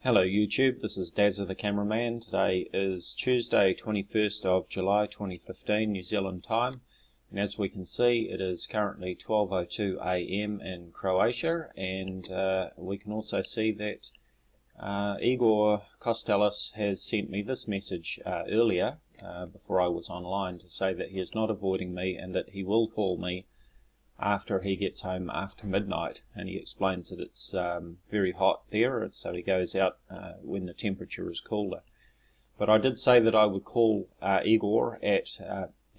Hello YouTube, this is Dazza the cameraman. Today is Tuesday 21st of July 2015 New Zealand time, and as we can see it is currently 12:02 AM in Croatia, and we can also see that Igor Kostelac has sent me this message earlier before I was online to say that he is not avoiding me and that he will call me after he gets home after midnight, and he explains that it's very hot there, so he goes out when the temperature is cooler. But I did say that I would call Igor at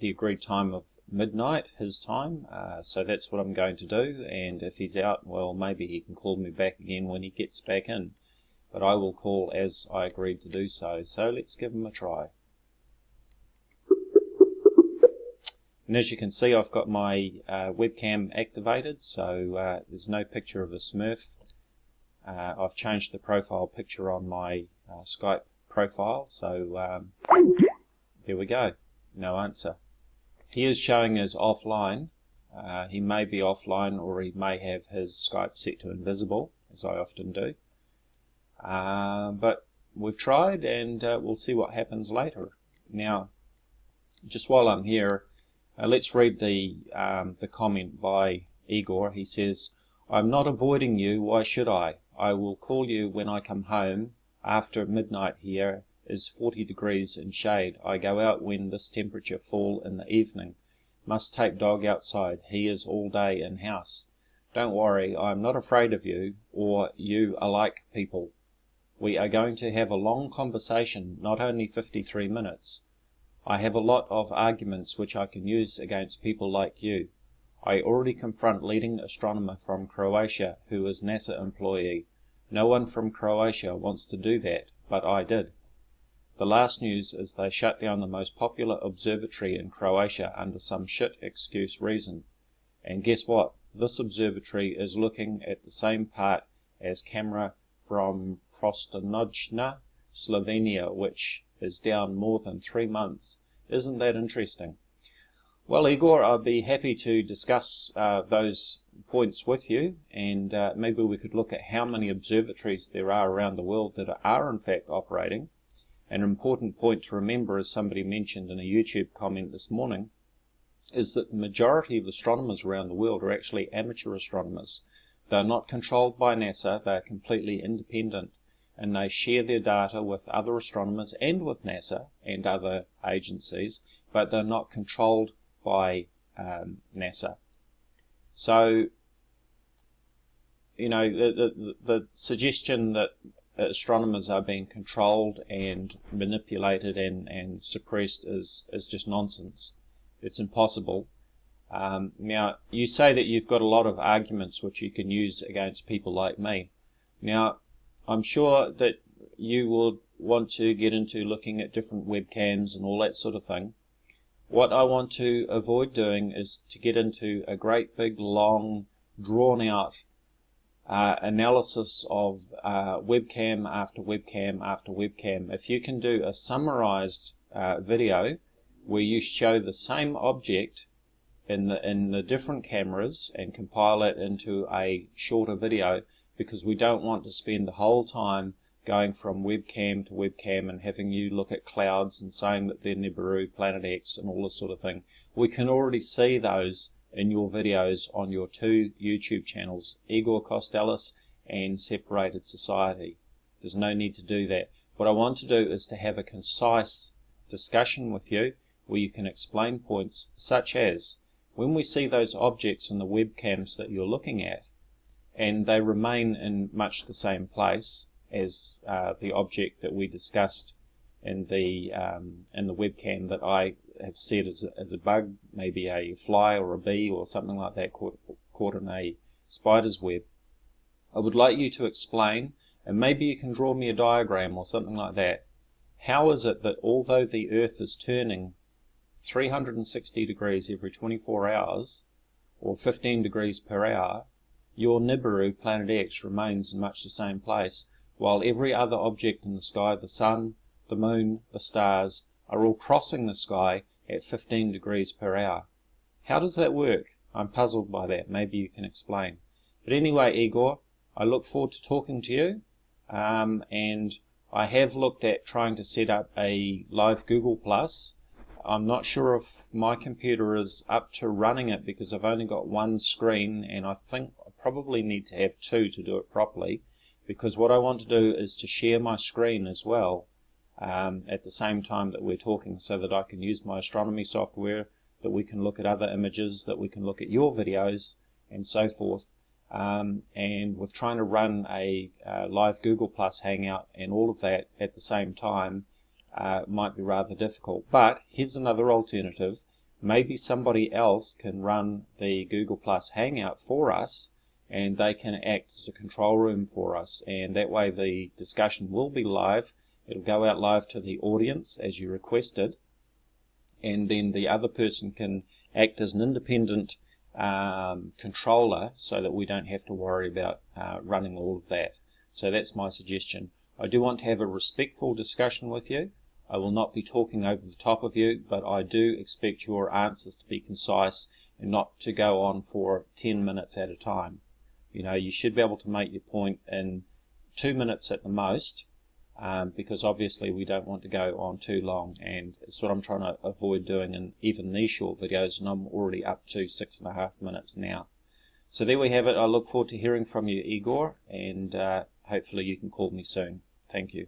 the agreed time of midnight, his time, so that's what I'm going to do, and if he's out, well, maybe he can call me back again when he gets back in. But I will call as I agreed to do so, so let's give him a try. And as you can see, I've got my webcam activated, so there's no picture of a Smurf. I've changed the profile picture on my Skype profile, so there we go, no answer. He is showing as offline. He may be offline, or he may have his Skype set to invisible, as I often do. But we've tried, and we'll see what happens later. Now, just while I'm here, let's read the comment by Igor. He says, "I'm not avoiding you, why should I? I will call you when I come home. After midnight here is 40 degrees in shade. I go out when this temperature fall in the evening. Must take dog outside. He is all day in house. Don't worry, I'm not afraid of you, or you alike people. We are going to have a long conversation, not only 53 minutes. I have a lot of arguments which I can use against people like you. I already confront leading astronomer from Croatia who is NASA employee. No one from Croatia wants to do that, but I did. The last news is they shut down the most popular observatory in Croatia under some shit excuse reason. And guess what? This observatory is looking at the same part as camera from Prostonojna, Slovenia, which is down more than 3 months. Isn't that interesting?" Well, Igor, I'd be happy to discuss those points with you, and maybe we could look at how many observatories there are around the world that are in fact operating. An important point to remember, as somebody mentioned in a YouTube comment this morning, is that the majority of astronomers around the world are actually amateur astronomers. They're not controlled by NASA, they're completely independent, and they share their data with other astronomers and with NASA and other agencies, but they're not controlled by NASA. So, you know, the suggestion that astronomers are being controlled and manipulated and suppressed is just nonsense. It's impossible. Now, you say that you've got a lot of arguments which you can use against people like me. Now, I'm sure that you would want to get into looking at different webcams and all that sort of thing. What I want to avoid doing is to get into a great big long drawn out analysis of webcam after webcam after webcam. If you can do a summarized video where you show the same object in the different cameras and compile it into a shorter video, because we don't want to spend the whole time going from webcam to webcam and having you look at clouds and saying that they're Nibiru, Planet X and all this sort of thing. We can already see those in your videos on your two YouTube channels, Igor Kostelac and Separated Society. There's no need to do that. What I want to do is to have a concise discussion with you where you can explain points such as, when we see those objects in the webcams that you're looking at, and they remain in much the same place as the object that we discussed in the webcam that I have set as a bug, maybe a fly or a bee or something like that caught in a spider's web. I would like you to explain, and maybe you can draw me a diagram or something like that. How is it that although the Earth is turning 360 degrees every 24 hours, or 15 degrees per hour, your Nibiru, Planet X, remains in much the same place, while every other object in the sky, the sun, the moon, the stars, are all crossing the sky at 15 degrees per hour? How does that work? I'm puzzled by that. Maybe you can explain. But anyway, Igor, I look forward to talking to you. and I have looked at trying to set up a live Google Plus. I'm not sure if my computer is up to running it because I've only got one screen, and I think I probably need to have two to do it properly, because what I want to do is to share my screen as well at the same time that we're talking, so that I can use my astronomy software, that we can look at other images, that we can look at your videos and so forth. And with trying to run a live Google Plus Hangout and all of that at the same time might be rather difficult. But here's another alternative. Maybe somebody else can run the Google Plus Hangout for us, and they can act as a control room for us, and that way the discussion will be live. It'll go out live to the audience as you requested, and then the other person can act as an independent controller, so that we don't have to worry about running all of that. So that's my suggestion. I do want to have a respectful discussion with you. I will not be talking over the top of you, but I do expect your answers to be concise and not to go on for 10 minutes at a time. You know, you should be able to make your point in 2 minutes at the most, because obviously we don't want to go on too long, and it's what I'm trying to avoid doing in even these short videos, and I'm already up to 6.5 minutes now. So there we have it. I look forward to hearing from you, Igor, and hopefully you can call me soon. Thank you.